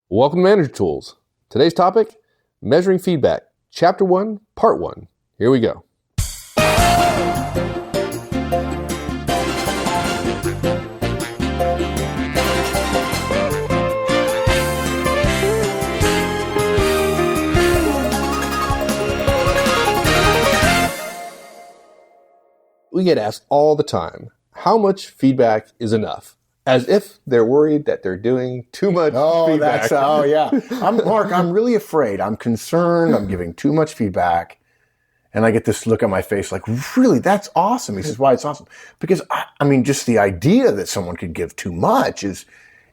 Welcome to Manager Tools. Today's topic, measuring feedback. Chapter 1, Part 1. Here we go. We get asked all the time, how much feedback is enough? As if they're worried that they're doing too much feedback. Yeah. Mark, I'm really afraid. I'm concerned. I'm giving too much feedback. And I get this look on my face like, really, that's awesome. He says, why it's awesome? Because, just the idea that someone could give too much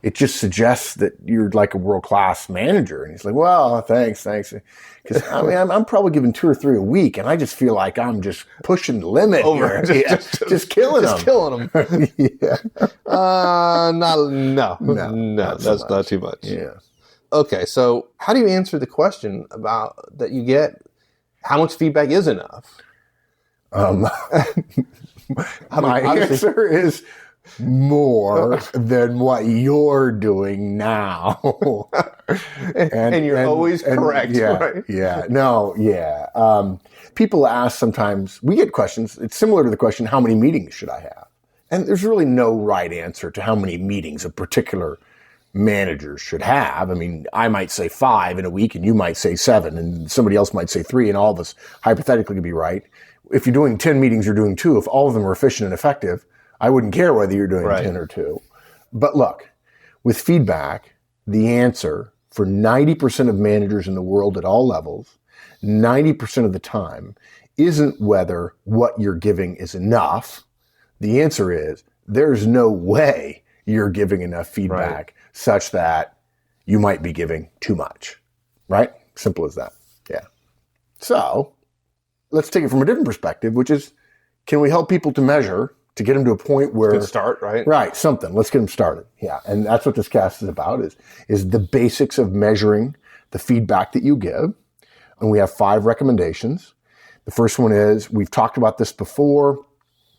it just suggests that you're like a world-class manager. And he's like, well, thanks. Because, I'm probably giving 2 or 3 a week, and I just feel like I'm just pushing the limit over. Just killing them. Just killing them. Yeah. No, that's not too much. Yeah. Okay, so how do you answer the question about that you get, how much feedback is enough? My answer is more than what you're doing now. and you're always correct, right? Yeah. No, yeah. People ask sometimes, we get questions, it's similar to the question, how many meetings should I have? And there's really no right answer to how many meetings a particular manager should have. I might say 5 in a week and you might say 7 and somebody else might say 3 and all of us hypothetically could be right. If you're doing 10 meetings, you're doing 2. If all of them are efficient and effective, I wouldn't care whether you're doing 10 or 2. But look, with feedback, the answer for 90% of managers in the world at all levels, 90% of the time, isn't whether what you're giving is enough. The answer is there's no way you're giving enough feedback such that you might be giving too much. Right? Simple as that. Yeah. So let's take it from a different perspective, which is, can we help people to measure to get them to a point where... To start, right? Right, something. Let's get them started. Yeah, and that's what this cast is about, is the basics of measuring the feedback that you give. And we have 5 recommendations. The first one is, we've talked about this before,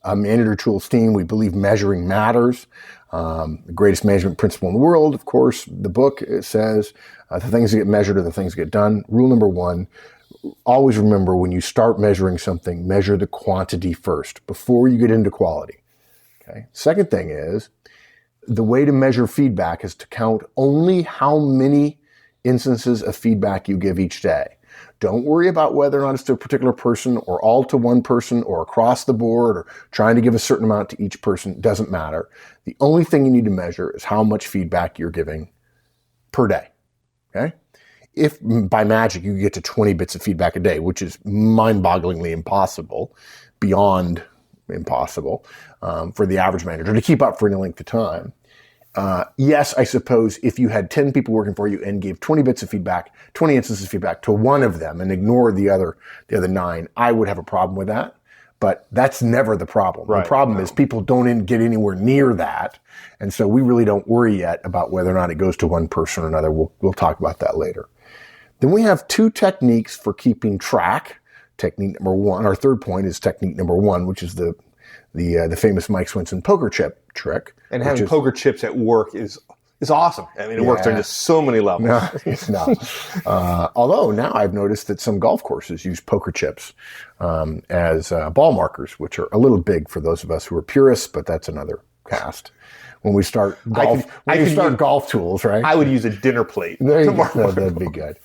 Manager Tools team, we believe measuring matters. The greatest management principle in the world, of course, the book says, the things that get measured are the things that get done. Rule number 1, always remember when you start measuring something, measure the quantity first before you get into quality. Okay. Second thing is, the way to measure feedback is to count only how many instances of feedback you give each day. Don't worry about whether or not it's to a particular person or all to one person or across the board or trying to give a certain amount to each person. It doesn't matter. The only thing you need to measure is how much feedback you're giving per day. Okay. If by magic you get to 20 bits of feedback a day, which is mind-bogglingly impossible, beyond impossible for the average manager to keep up for any length of time. Yes, I suppose if you had 10 people working for you and gave 20 bits of feedback, 20 instances of feedback to one of them and ignored the other 9, I would have a problem with that. But that's never the problem. Right. The problem is people don't get anywhere near that. And so we really don't worry yet about whether or not it goes to one person or another. We'll talk about that later. Then we have 2 techniques for keeping track. Technique number 1, our third point is technique number 1, which is the famous Mike Swenson poker chip trick. And having poker chips at work is awesome. It works on just so many levels. No. Although now I've noticed that some golf courses use poker chips as ball markers, which are a little big for those of us who are purists, but that's another cast. When we start golf tools, right? I would use a dinner plate. There you go. That'd be good.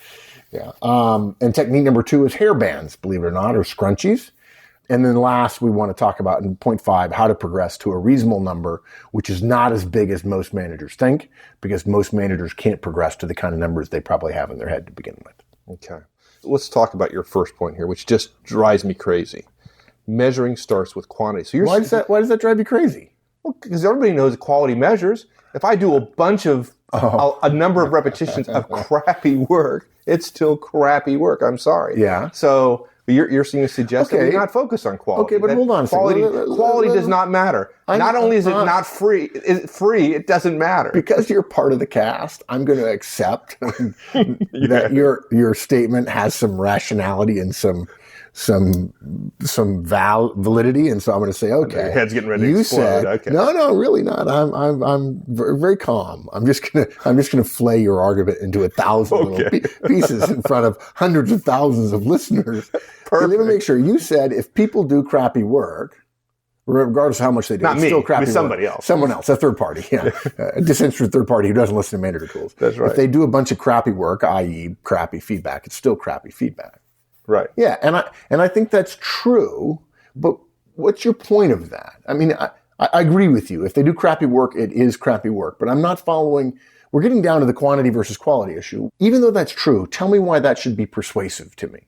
Yeah. And technique number 2 is hair bands, believe it or not, or scrunchies. And then last, we want to talk about in point 5, how to progress to a reasonable number, which is not as big as most managers think, because most managers can't progress to the kind of numbers they probably have in their head to begin with. Okay. Let's talk about your first point here, which just drives me crazy. Measuring starts with quantity. So why does that drive you crazy? Well, because everybody knows quality measures. If I do a bunch of a number of repetitions of crappy work, it's still crappy work. I'm sorry. Yeah. So you're seeing that we not focus on quality. Okay, but hold on a second. Quality does not matter. Not only is it not free, it doesn't matter. Because you're part of the cast, I'm going to accept that your statement has some rationality and some validity, and so I'm going to say, okay, your head's getting ready to you explode. said Okay. no, really not. I'm very calm. I'm just gonna flay your argument into 1,000 little pieces in front of hundreds of thousands of listeners. Okay, let me make sure. You said if people do crappy work, regardless of how much they do, not it's me, still crappy with somebody work. else. Someone else, a third party, yeah. A disinterested third party who doesn't listen to Manager Tools. That's right. If they do a bunch of crappy work, i.e. crappy feedback, it's still crappy feedback. Right. Yeah, and I think that's true, but what's your point of that? I mean, I agree with you. If they do crappy work, it is crappy work, but I'm not following. We're getting down to the quantity versus quality issue. Even though that's true, tell me why that should be persuasive to me.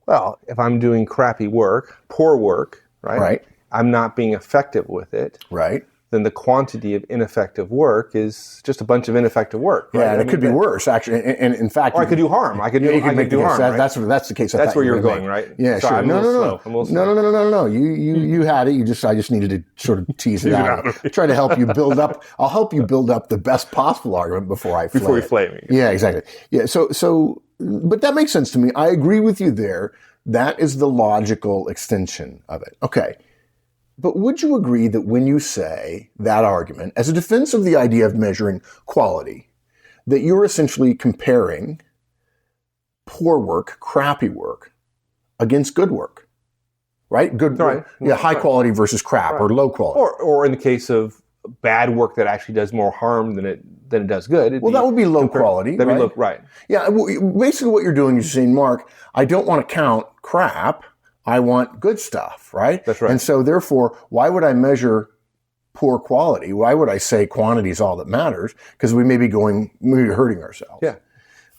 Well, if I'm doing crappy work, poor work, Right. I'm not being effective with it. Right. Then the quantity of ineffective work is just a bunch of ineffective work. Right? Yeah, and it could be worse, actually. And in fact, Or I could do harm. I could do harm. Right? That's the case. That's where you're going, right? Yeah, Sorry, sure. No. You had it. I just needed to sort of tease it out. Try to help you build up. I'll help you build up the best possible argument before you flay me. Yeah, exactly. Yeah. So, but that makes sense to me. I agree with you there. That is the logical extension of it. Okay. But would you agree that when you say that argument, as a defense of the idea of measuring quality, that you're essentially comparing poor work, crappy work, against good work, right? Good work, high quality versus crap, or low quality. Or in the case of bad work that actually does more harm than it does good. That would be low quality, that'd right? Be low, right. Yeah, basically what you're doing is saying, Mark, I don't want to count crap. I want good stuff, right? That's right. And so therefore, why would I measure poor quality? Why would I say quantity is all that matters? Because we may be hurting ourselves. Yeah.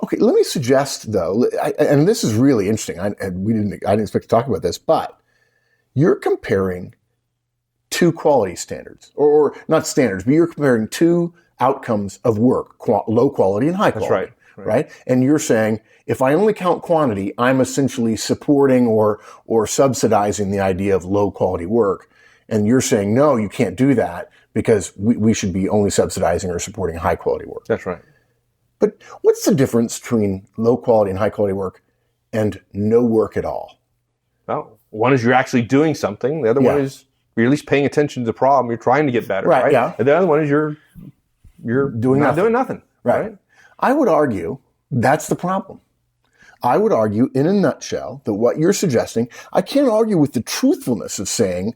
Okay, let me suggest though, and this is really interesting. I didn't expect to talk about this, but you're comparing two quality standards, or not standards, but you're comparing two outcomes of work, low quality and high quality. That's right? And you're saying, if I only count quantity, I'm essentially supporting or subsidizing the idea of low quality work. And you're saying, no, you can't do that because we should be only subsidizing or supporting high quality work. That's right. But what's the difference between low quality and high quality work and no work at all? Well, one is you're actually doing something. The other one is you're at least paying attention to the problem. You're trying to get better. Right. Yeah. And the other one is you're doing nothing. Right. I would argue that's the problem. I would argue in a nutshell that what you're suggesting, I can't argue with the truthfulness of saying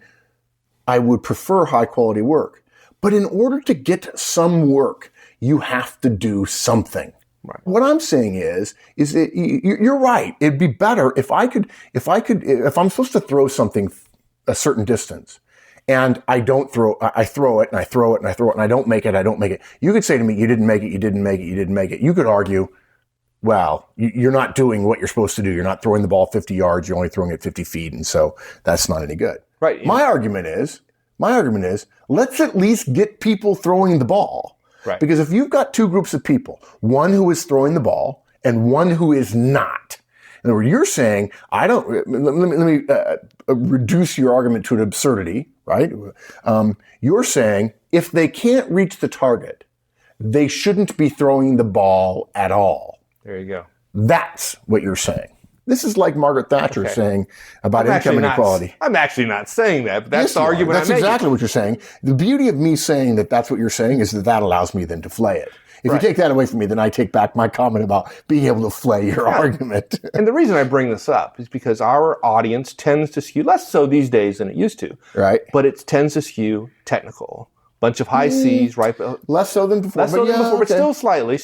I would prefer high quality work. But in order to get some work, you have to do something. Right. What I'm saying is that you're right. It'd be better if I'm supposed to throw something a certain distance, and I throw it and I throw it and I throw it and I don't make it. You could say to me, you didn't make it. You could argue, well, you're not doing what you're supposed to do. You're not throwing the ball 50 yards. You're only throwing it 50 feet. And so that's not any good. Right. My argument is, let's at least get people throwing the ball. Right. Because if you've got two groups of people, one who is throwing the ball and one who is not, in other words, you're saying, let me reduce your argument to an absurdity, right? You're saying if they can't reach the target, they shouldn't be throwing the ball at all. There you go. That's what you're saying. This is like Margaret Thatcher saying about income inequality. I'm actually not saying that, but that's the argument That's exactly what you're saying. The beauty of me saying that that's what you're saying is that allows me then to flay it. If you take that away from me, then I take back my comment about being able to flay your argument. And the reason I bring this up is because our audience tends to skew, less so these days than it used to. Right. But it tends to skew technical. Bunch of high C's, right? Less so than before. But still slightly.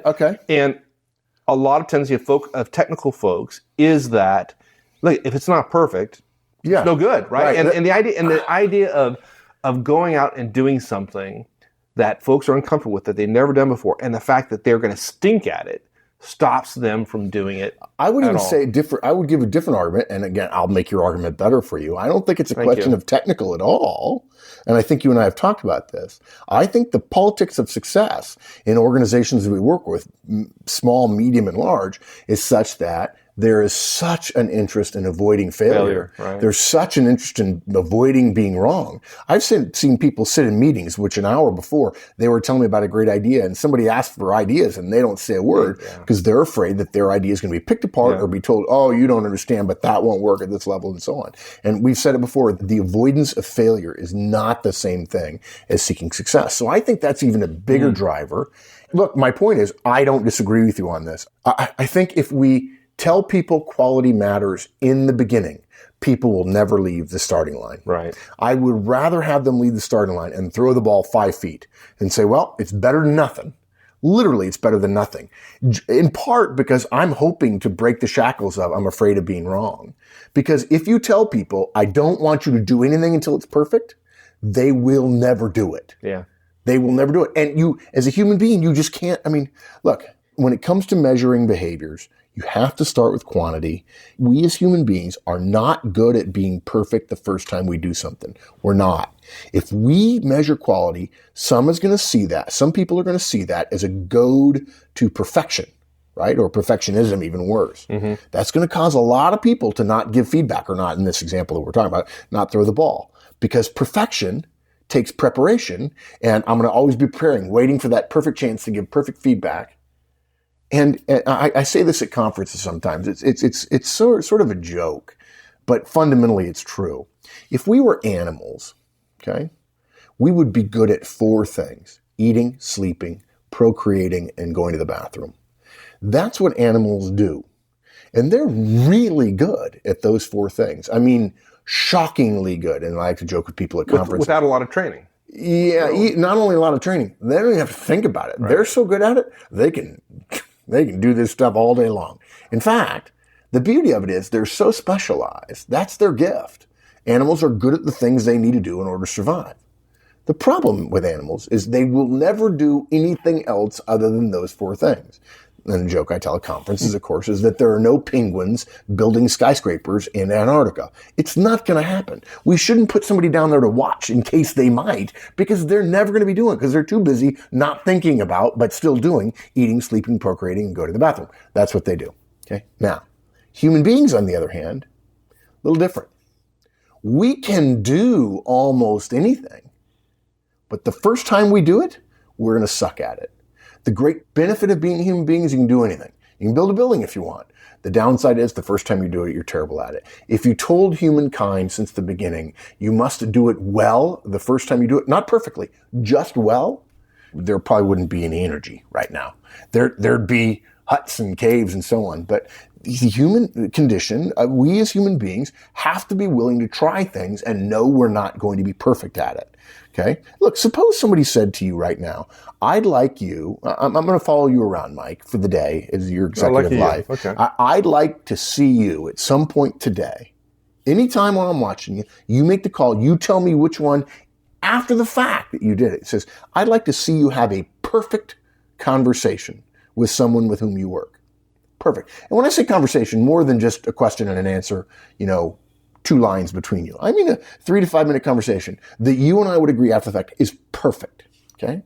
Okay. And a lot of tendency of technical folks is that, look, if it's not perfect, it's no good, right? And the idea of going out and doing something that folks are uncomfortable with, that they've never done before, and the fact that they're going to stink at it stops them from doing it. I would even say different. I would give a different argument, and again, I'll make your argument better for you. I don't think it's a question of technical at all, and I think you and I have talked about this. I think the politics of success in organizations that we work with, small, medium, and large, is such that there is such an interest in avoiding failure. Right. There's such an interest in avoiding being wrong. I've seen people sit in meetings, which an hour before they were telling me about a great idea, and somebody asked for ideas and they don't say a word because they're afraid that their idea is going to be picked apart or be told, oh, you don't understand, but that won't work at this level and so on. And we've said it before, the avoidance of failure is not the same thing as seeking success. So I think that's even a bigger driver. Look, my point is, I don't disagree with you on this. I think if we tell people quality matters in the beginning, people will never leave the starting line. Right. I would rather have them leave the starting line and throw the ball 5 feet and say, well, it's better than nothing. Literally, it's better than nothing. In part because I'm hoping to break the shackles of I'm afraid of being wrong. Because if you tell people, I don't want you to do anything until it's perfect, they will never do it. Yeah. They will never do it. And you, as a human being, you just can't. I mean, look, when it comes to measuring behaviors, you have to start with quantity. We as human beings are not good at being perfect the first time we do something. We're not. If we measure quality, some is going to see that. Some people are going to see that as a goad to perfection, right? Or perfectionism, even worse. That's going to cause a lot of people to not give feedback, or not, in this example that we're talking about, not throw the ball. Because perfection takes preparation, and I'm going to always be preparing, waiting for that perfect chance to give perfect feedback. And I say this at conferences sometimes. It's sort of a joke, but fundamentally it's true. If we were animals, okay, we would be good at 4 things: eating, sleeping, procreating, and going to the bathroom. That's what animals do. And they're really good at those 4 things. I mean, shockingly good. And I like to joke with people at conferences. Without a lot of training. Yeah, not only a lot of training, they don't even have to think about it. Right. They're so good at it, they can do this stuff all day long. In fact, the beauty of it is they're so specialized. That's their gift. Animals are good at the things they need to do in order to survive. The problem with animals is they will never do anything else other than those 4 things. And the joke I tell at conferences, of course, is that there are no penguins building skyscrapers in Antarctica. It's not going to happen. We shouldn't put somebody down there to watch in case they might, because they're never going to be doing it, because they're too busy not thinking about, but still doing, eating, sleeping, procreating, and go to the bathroom. That's what they do. Okay. Now, human beings, on the other hand, a little different. We can do almost anything, but the first time we do it, we're going to suck at it. The great benefit of being a human being is you can do anything. You can build a building if you want. The downside is the first time you do it, you're terrible at it. If you told humankind since the beginning, you must do it well the first time you do it, not perfectly, just well, there probably wouldn't be any energy right now. There'd be huts and caves and so on. But the human condition, we as human beings have to be willing to try things and know we're not going to be perfect at it. Okay. Look, suppose somebody said to you right now, I'd like you, I'm going to follow you around, Mike, for the day as your executive life. Okay. I'd like to see you at some point today. Anytime while I'm watching you, you make the call, you tell me which one after the fact that you did it. It says, I'd like to see you have a perfect conversation with someone with whom you work. Perfect. And when I say conversation, more than just a question and an answer, 2 lines between you. I mean a 3 to 5 minute conversation that you and I would agree after the fact is perfect. Okay?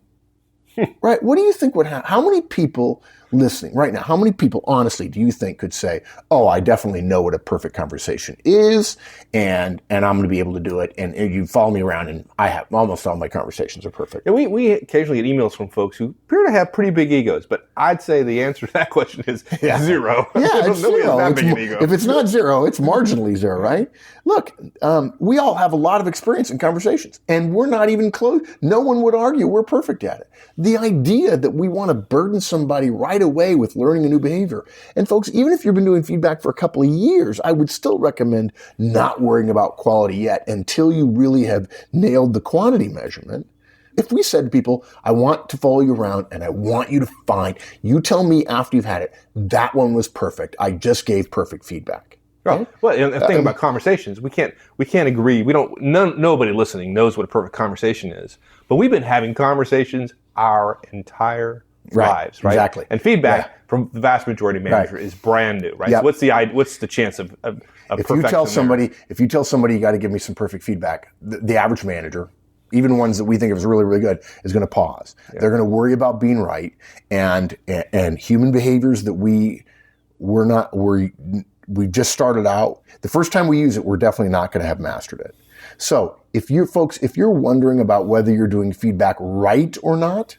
Right? What do you think would happen? How many people listening right now, how many people honestly do you think could say, oh, I definitely know what a perfect conversation is and I'm going to be able to do it, and you follow me around and I have almost all my conversations are perfect. And we occasionally get emails from folks who appear to have pretty big egos, but I'd say the answer to that question is 0. Yeah, it's 0. If it's not 0, it's marginally 0, right? Look, we all have a lot of experience in conversations, and we're not even close. No one would argue we're perfect at it. The idea that we want to burden somebody right away with learning a new behavior. And folks, even if you've been doing feedback for a couple of years, I would still recommend not worrying about quality yet until you really have nailed the quantity measurement. If we said to people, I want to follow you around and I want you to find, you tell me after you've had it, that one was perfect. I just gave perfect feedback. Okay? Well, and the thing about conversations, we can't agree. Nobody listening knows what a perfect conversation is, but we've been having conversations our entire lives, right? Exactly. And feedback from the vast majority of managers is brand new, right? Yep. So what's the chance of if you tell somebody you got to give me some perfect feedback, the average manager, even ones that we think of as really, really good, is going to pause. Yeah. They're going to worry about being right, and human behaviors that we we've just started out. The first time we use it, we're definitely not going to have mastered it. So if you're wondering about whether you're doing feedback right or not,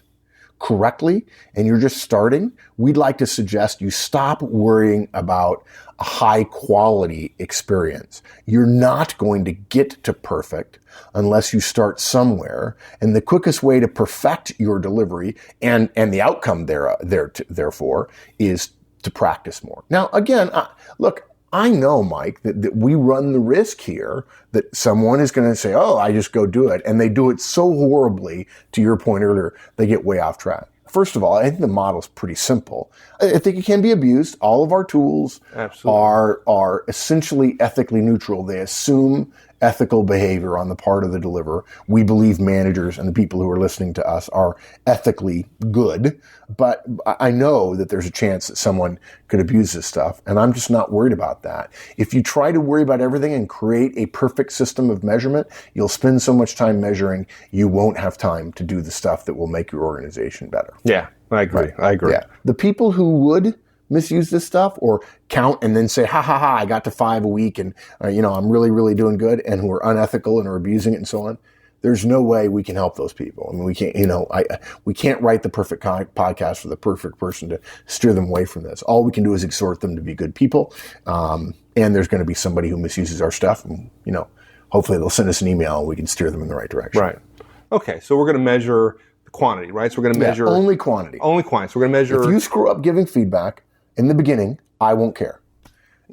correctly, and you're just starting, we'd like to suggest you stop worrying about a high quality experience. You're not going to get to perfect unless you start somewhere. And the quickest way to perfect your delivery and the outcome therefore is to practice more. Now, again, look, I know, Mike, that we run the risk here that someone is going to say, oh, I just go do it. And they do it so horribly, to your point earlier, they get way off track. First of all, I think the model is pretty simple. I think it can be abused. All of our tools are essentially ethically neutral. They assume ethical behavior on the part of the deliverer. We believe managers and the people who are listening to us are ethically good, but I know that there's a chance that someone could abuse this stuff, and I'm just not worried about that. If you try to worry about everything and create a perfect system of measurement, you'll spend so much time measuring, you won't have time to do the stuff that will make your organization better. Yeah, I agree. Right. I agree. Yeah. The people who would misuse this stuff or count and then say, ha ha ha, I got to 5 a week and, I'm really, really doing good, and who are unethical and are abusing it and so on. There's no way we can help those people. I mean, we can't, we can't write the perfect podcast for the perfect person to steer them away from this. All we can do is exhort them to be good people. And there's going to be somebody who misuses our stuff, and, hopefully they'll send us an email and we can steer them in the right direction. Right. Okay. So we're going to measure the quantity, right? So we're going to measure only quantity. Only quantity. So we're going to measure. If you screw up giving feedback in the beginning, I won't care.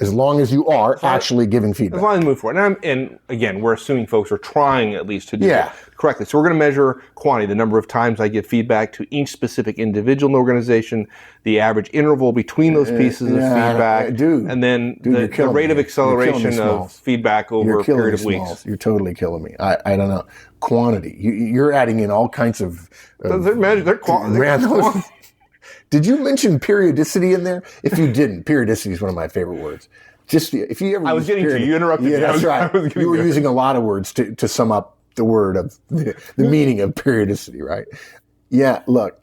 As long as you are actually giving feedback. As long as you move forward. And again, we're assuming folks are trying at least to do it correctly. So we're going to measure quantity, the number of times I give feedback to each specific individual in the organization, the average interval between those pieces of feedback, and then the rate of acceleration of feedback over a period of weeks. You're totally killing me. I don't know. Quantity. You're adding in all kinds of... They're quantity. Did you mention periodicity in there? If you didn't, periodicity is one of my favorite words. Just if you ever, I was getting to you. You interrupted me. Yeah, that's right. You were using a lot of words to sum up the word of the meaning of periodicity, right? Yeah. Look,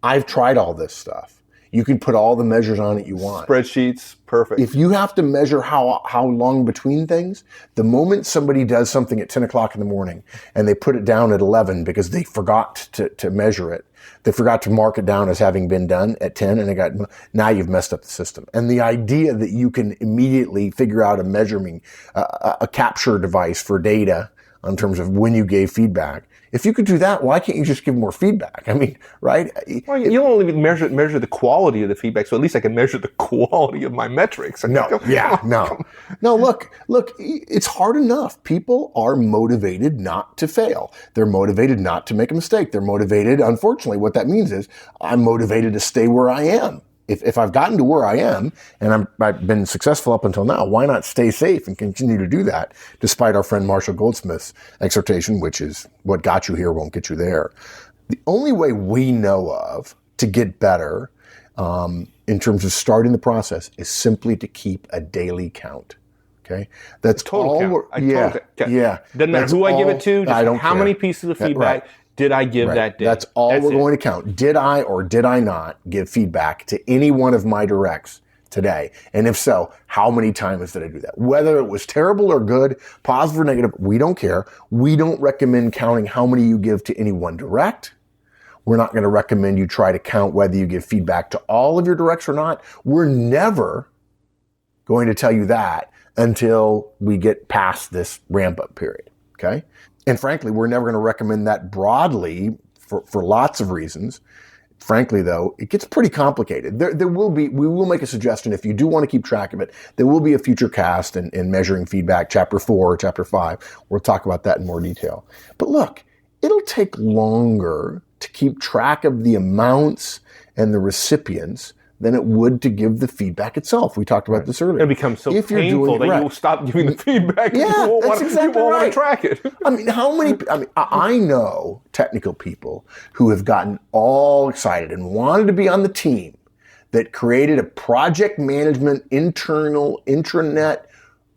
I've tried all this stuff. You can put all the measures on it you want. Spreadsheets, perfect. If you have to measure how long between things, the moment somebody does something at 10 o'clock in the morning and they put it down at 11 because they forgot to measure it, they forgot to mark it down as having been done at 10, and now you've messed up the system. And the idea that you can immediately figure out a capture device for data in terms of when you gave feedback. If you could do that, why can't you just give more feedback? I mean, right? Well, you only measure the quality of the feedback, so at least I can measure the quality of my metrics. No, look, it's hard enough. People are motivated not to fail. They're motivated not to make a mistake. They're motivated, unfortunately, what that means is I'm motivated to stay where I am. If I've gotten to where I am and I've been successful up until now, why not stay safe and continue to do that, despite our friend Marshall Goldsmith's exhortation, which is what got you here won't get you there. The only way we know of to get better in terms of starting the process is simply to keep a daily count. Okay, that's total all. Count. Yeah. Doesn't matter who I give it to. Just I don't how care. many pieces of feedback did I give that day? That's all we're going to count. Did I or did I not give feedback to any one of my directs today? And if so, how many times did I do that? Whether it was terrible or good, positive or negative, we don't care. We don't recommend counting how many you give to any one direct. We're not going to recommend you try to count whether you give feedback to all of your directs or not. We're never going to tell you that until we get past this ramp-up period, okay? And frankly, we're never going to recommend that broadly for lots of reasons. Frankly, though, it gets pretty complicated. We will make a suggestion if you do want to keep track of it. There will be a future cast in measuring feedback, chapter 4 or chapter 5. We'll talk about that in more detail. But look, it'll take longer to keep track of the amounts and the recipients than it would to give the feedback itself. We talked about this earlier. It becomes so painful that you'll stop giving the feedback. Yeah, you won't want to track it. I know technical people who have gotten all excited and wanted to be on the team that created a project management internal intranet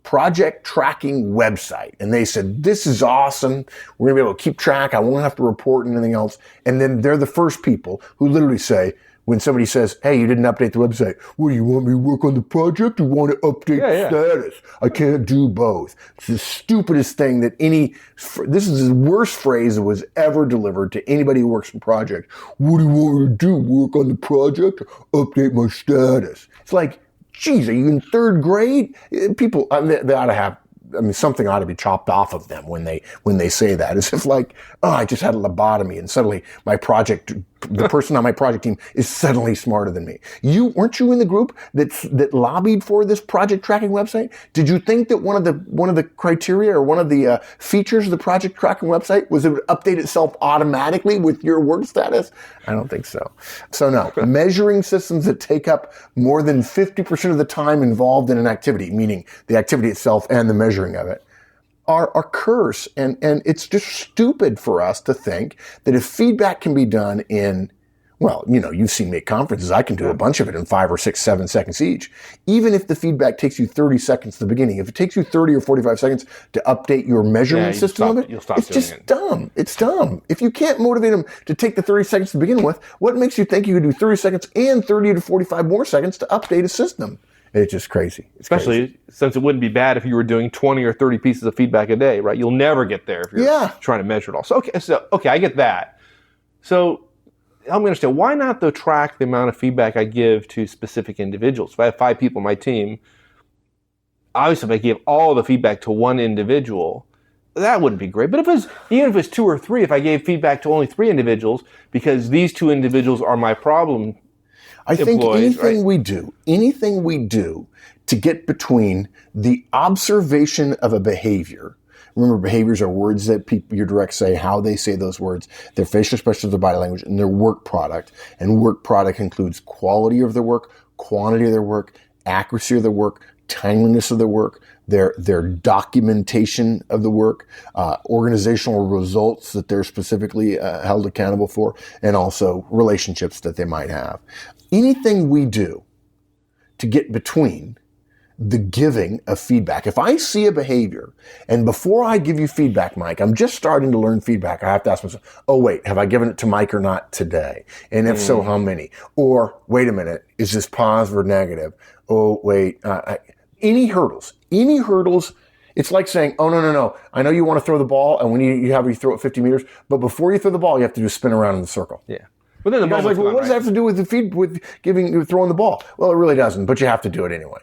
project tracking website. And they said, this is awesome. We're going to be able to keep track. I won't have to report and anything else. And then they're the first people who literally say, when somebody says, hey, you didn't update the website. What, do you want me to work on the project or want to update the status? I can't do both. It's the stupidest thing that this is the worst phrase that was ever delivered to anybody who works on a project. What do you want me to do? Work on the project or update my status? It's like, geez, are you in third grade? People, they ought to have, something ought to be chopped off of them when they say that. It's if like, oh, I just had a lobotomy and suddenly the person on my project team is suddenly smarter than me. Weren't you in the group that lobbied for this project tracking website? Did you think that one of the criteria or one of the features of the project tracking website was it would update itself automatically with your work status? I don't think so. So no, measuring systems that take up more than 50% of the time involved in an activity, meaning the activity itself and the measuring of it, are a curse. And it's just stupid for us to think that if feedback can be done in, well, you've seen me at conferences, I can do a bunch of it in 5 or 6, 7 seconds each. Even if the feedback takes you 30 seconds at the beginning, if it takes you 30 or 45 seconds to update your measurement system of it, it's just dumb. It's dumb. If you can't motivate them to take the 30 seconds to begin with, what makes you think you could do 30 seconds and 30 to 45 more seconds to update a system? It's just crazy. Especially since it wouldn't be bad if you were doing 20 or 30 pieces of feedback a day, right? You'll never get there if you're trying to measure it all. So, okay, I get that. So help me understand, why not though track the amount of feedback I give to specific individuals? If I have 5 people on my team, obviously if I give all the feedback to one individual, that wouldn't be great. But even if it's 2 or 3, if I gave feedback to only 3 individuals, because these 2 individuals are my problem I think anything we do to get between the observation of a behavior. Remember, behaviors are words that your directs say, how they say those words, their facial expressions, their body language, and their work product. And work product includes quality of their work, quantity of their work, accuracy of their work, timeliness of their work, their documentation of the work, organizational results that they're specifically held accountable for, and also relationships that they might have. Anything we do to get between the giving of feedback. If I see a behavior and before I give you feedback, Mike, I'm just starting to learn feedback, I have to ask myself, oh wait, have I given it to Mike or not today? And if so, how many? Or wait a minute, is this positive or negative? Oh wait, any hurdles, it's like saying, oh, no. I know you want to throw the ball and you have you throw it 50 meters, but before you throw the ball, you have to do a spin around in the circle. Yeah. But then the guy's like, well, what does that have to do with throwing the ball? Well, it really doesn't, but you have to do it anyway.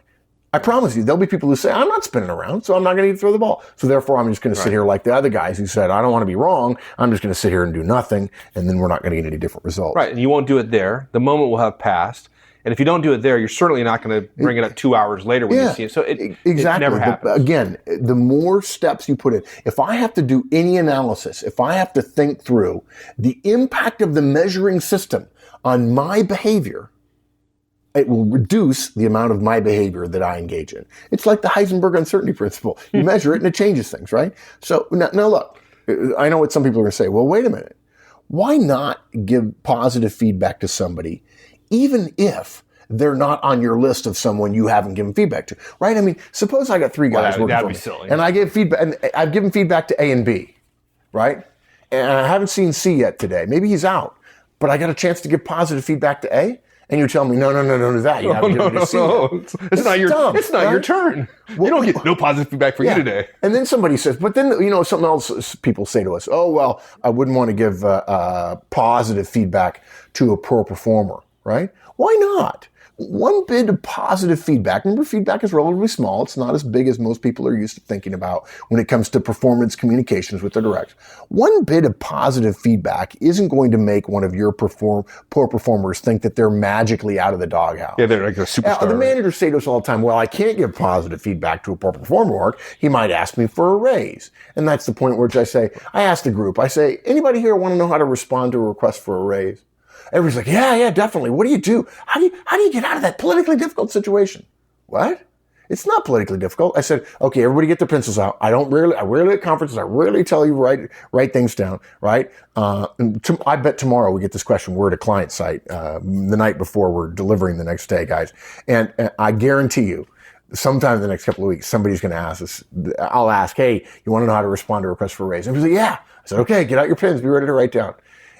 I promise you, there'll be people who say, I'm not spinning around, so I'm not going to throw the ball. So therefore, I'm just going to sit here like the other guys who said, I don't want to be wrong. I'm just going to sit here and do nothing, and then we're not going to get any different results. Right, and you won't do it there. The moment will have passed. And if you don't do it there, you're certainly not going to bring it up 2 hours later when you see it. So it never happens. But again, the more steps you put in, if I have to do any analysis, if I have to think through the impact of the measuring system on my behavior, it will reduce the amount of my behavior that I engage in. It's like the Heisenberg uncertainty principle. You measure it and it changes things, right? So now look, I know what some people are going to say. Well, wait a minute. Why not give positive feedback to somebody even if they're not on your list of someone you haven't given feedback to, right? I mean, suppose I got 3 guys working for me, silly. And I give feedback, and I've given feedback to A and B, right? And I haven't seen C yet today. Maybe he's out, but I got a chance to give positive feedback to A, and you tell me, no, that. You haven't given to C. It's not your turn. Well, you don't get no positive feedback for you today. And then somebody says, but then, something else people say to us, oh, well, I wouldn't want to give positive feedback to a poor performer. Right? Why not? One bit of positive feedback. Remember, feedback is relatively small. It's not as big as most people are used to thinking about when it comes to performance communications with their directs. One bit of positive feedback isn't going to make one of your poor performers think that they're magically out of the doghouse. Yeah, they're like a superstar. The managers say to us all the time, well, I can't give positive feedback to a poor performer, Mark. He might ask me for a raise. And that's the point where I ask the group, anybody here want to know how to respond to a request for a raise? Everybody's like, yeah, definitely. What do you do? How do you get out of that politically difficult situation? What? It's not politically difficult. I said, okay, everybody get their pencils out. I rarely at conferences, I rarely tell you write things down, right? I bet tomorrow we get this question. We're at a client site, the night before we're delivering the next day, guys. And I guarantee you, sometime in the next couple of weeks, somebody's going to ask us, I'll ask, hey, you want to know how to respond to a request for a raise? And we'll say, yeah. I said, okay, get out your pens, be ready to write down.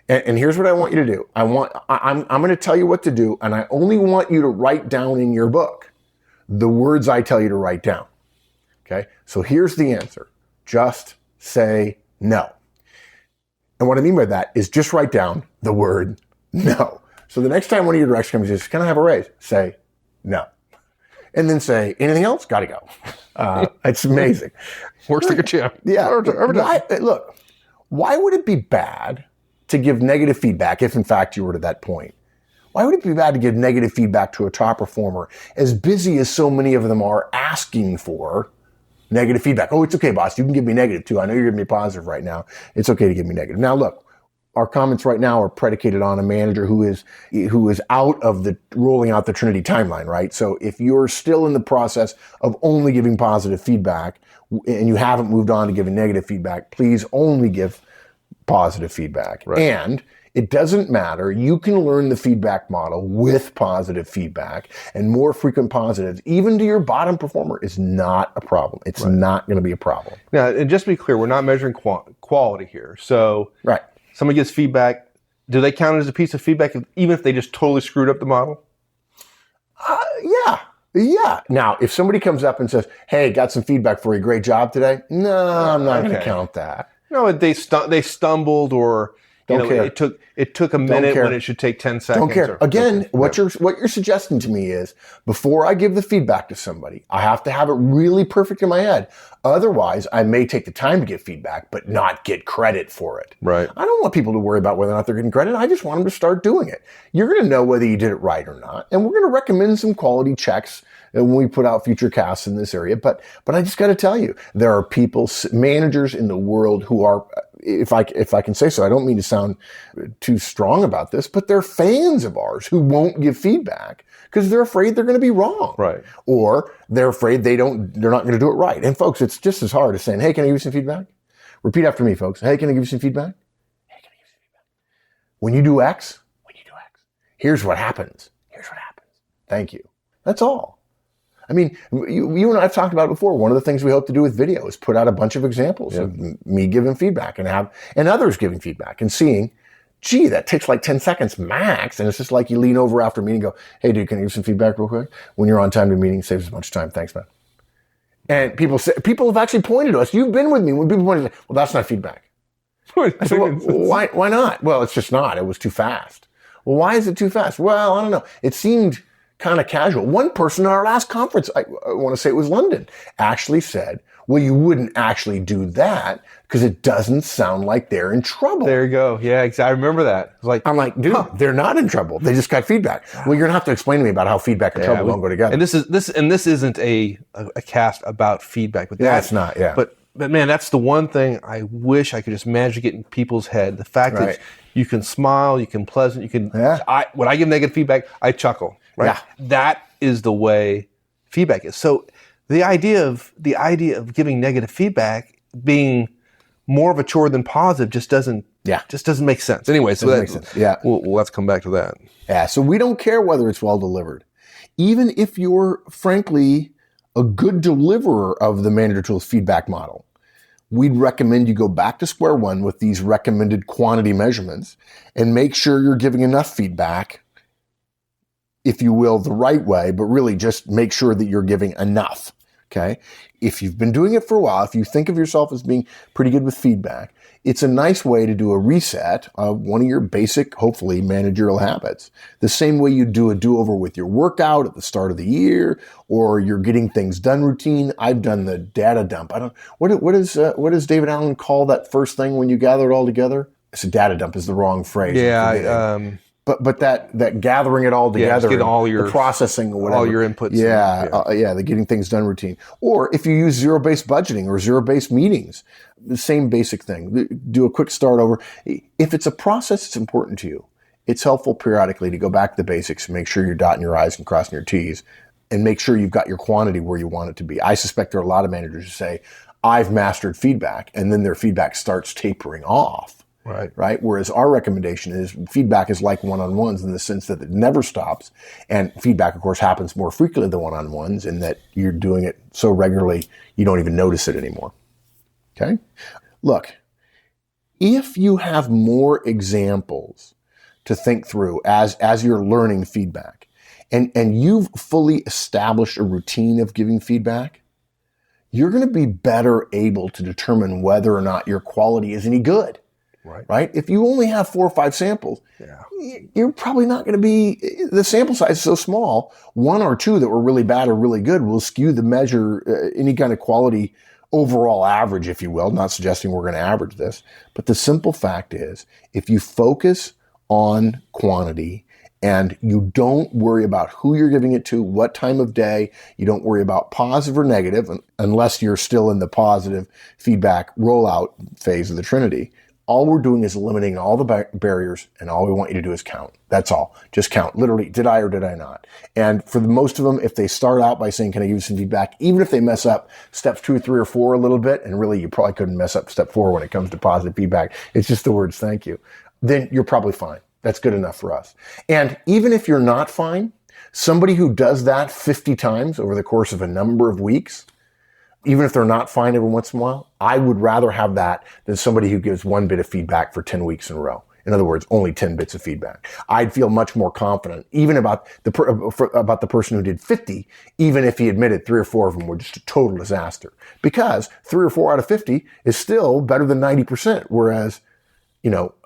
And here's what I want you to do. I'm going to tell you what to do, and I only want you to write down in your book the words I tell you to write down. Okay? So here's the answer. Just say no. And what I mean by that is just write down the word no. So the next time one of your directors comes and says, can I have a raise? Say no. And then say, anything else? Gotta go. It's amazing. Works like a champ. Yeah. Look, why would it be bad to give negative feedback if in fact you were to that point? Why would it be bad to give negative feedback to a top performer as busy as so many of them are asking for negative feedback? Oh, it's okay, boss. You can give me negative too. I know you're giving me positive right now. It's okay to give me negative. Now look, our comments right now are predicated on a manager who is out of the rolling out the Trinity timeline, right? So if you're still in the process of only giving positive feedback and you haven't moved on to giving negative feedback, please only give positive feedback. Right. And it doesn't matter. You can learn the feedback model with positive feedback, and more frequent positives, even to your bottom performer, is not a problem. It's not going to be a problem. Now, and just to be clear, we're not measuring quality here. So right. Somebody gives feedback. Do they count it as a piece of feedback even if they just totally screwed up the model? Yeah. Now, if somebody comes up and says, hey, got some feedback for you, great job today. No, I'm not going to count that. No, they stumbled, or it took a minute when it should take 10 seconds. Don't care. Again, what you're suggesting to me is, before I give the feedback to somebody, I have to have it really perfect in my head. Otherwise, I may take the time to get feedback, but not get credit for it. Right. I don't want people to worry about whether or not they're getting credit. I just want them to start doing it. You're going to know whether you did it right or not. And we're going to recommend some quality checks when we put out future casts in this area. But I just got to tell you, there are people, managers in the world who are, if I can say so, I don't mean to sound too strong about this, but they're fans of ours who won't give feedback because they're afraid they're going to be wrong. Right. Or they're afraid they're not going to do it right. And folks, it's just as hard as saying, hey, can I give you some feedback? Repeat after me, folks. Hey, can I give you some feedback? Hey, can I give you some feedback? When you do X, here's what happens. Thank you. That's all. I mean, you and I have talked about it before. One of the things we hope to do with video is put out a bunch of examples of me giving feedback and others giving feedback and seeing, gee, that takes like 10 seconds max. And it's just like you lean over after a meeting and go, hey, dude, can I give some feedback real quick? When you're on time to a meeting, saves a bunch of time. Thanks, man. And people have actually pointed to us. You've been with me when people pointed, well, that's not feedback. I said, well, why not? Well, it's just not. It was too fast. Well, why is it too fast? Well, I don't know. It seemed kind of casual. One person at our last conference, I want to say it was London, actually said, well, you wouldn't actually do that because it doesn't sound like they're in trouble. There you go. Yeah, exactly. I remember that. I'm like, dude, they're not in trouble. They just got feedback. Well, you're going to have to explain to me about how feedback and trouble don't go together. And this isn't a cast about feedback. But it's not. Yeah. But man, that's the one thing I wish I could just manage to get in people's head. The fact that you can smile, you can pleasant, you can. Yeah. When I give negative feedback, I chuckle. Right. Yeah. That is the way feedback is. So the idea of giving negative feedback being more of a chore than positive just doesn't make sense. Anyway, so makes sense. Yeah. Let's come back to that. Yeah. So we don't care whether it's well delivered, even if you're frankly a good deliverer of the Manager Tools feedback model. We'd recommend you go back to square one with these recommended quantity measurements and make sure you're giving enough feedback, if you will, the right way, but really just make sure that you're giving enough, okay? If you've been doing it for a while, if you think of yourself as being pretty good with feedback, it's a nice way to do a reset of one of your basic, hopefully, managerial habits. The same way you do a do-over with your workout at the start of the year, or your getting things done routine. I've done the data dump. What does David Allen call that first thing when you gather it all together? It's a data dump is the wrong phrase. Yeah, But that gathering it all together, the processing, or whatever, all your inputs, the getting things done routine. Or if you use zero-based budgeting or zero-based meetings, the same basic thing. Do a quick start over. If it's a process that's important to you, it's helpful periodically to go back to the basics and make sure you're dotting your I's and crossing your T's, and make sure you've got your quantity where you want it to be. I suspect there are a lot of managers who say, I've mastered feedback, and then their feedback starts tapering off. Right. Whereas our recommendation is feedback is like one-on-ones in the sense that it never stops. And feedback, of course, happens more frequently than one-on-ones in that you're doing it so regularly, you don't even notice it anymore. Okay. Look, if you have more examples to think through as you're learning feedback, and you've fully established a routine of giving feedback, you're going to be better able to determine whether or not your quality is any good. Right? If you only have 4 or 5 samples, you're probably not going to be, the sample size is so small, 1 or 2 that were really bad or really good will skew the measure, any kind of quality overall average, if you will. Not suggesting we're going to average this, but the simple fact is, if you focus on quantity and you don't worry about who you're giving it to, what time of day, you don't worry about positive or negative, unless you're still in the positive feedback rollout phase of the Trinity. All we're doing is eliminating all the barriers, and all we want you to do is count. That's all. Just count. Literally, did I or did I not? And for the most of them, if they start out by saying, can I give you some feedback? Even if they mess up steps 2 or 3 or 4 a little bit, and really you probably couldn't mess up step 4 when it comes to positive feedback. It's just the words thank you. Then you're probably fine. That's good enough for us. And even if you're not fine, somebody who does that 50 times over the course of a number of weeks, even if they're not fine every once in a while, I would rather have that than somebody who gives 1 bit of feedback for 10 weeks in a row. In other words, only 10 bits of feedback. I'd feel much more confident, even about the person who did 50, even if he admitted 3 or 4 of them were just a total disaster. Because 3 or 4 out of 50 is still better than 90%. Whereas,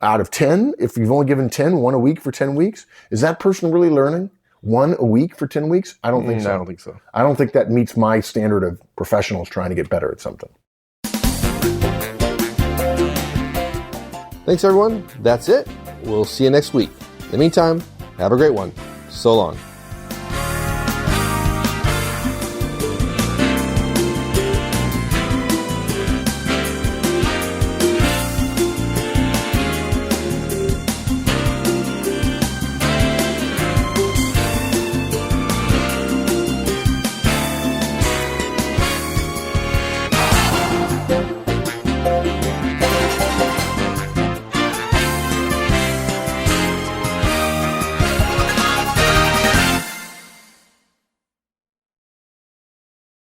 out of 10, if you've only given 10, 1 a week for 10 weeks, is that person really learning? 1 a week for 10 weeks? I don't think so. I don't think so. I don't think that meets my standard of professionals trying to get better at something. Thanks, everyone. That's it. We'll see you next week. In the meantime, have a great one. So long.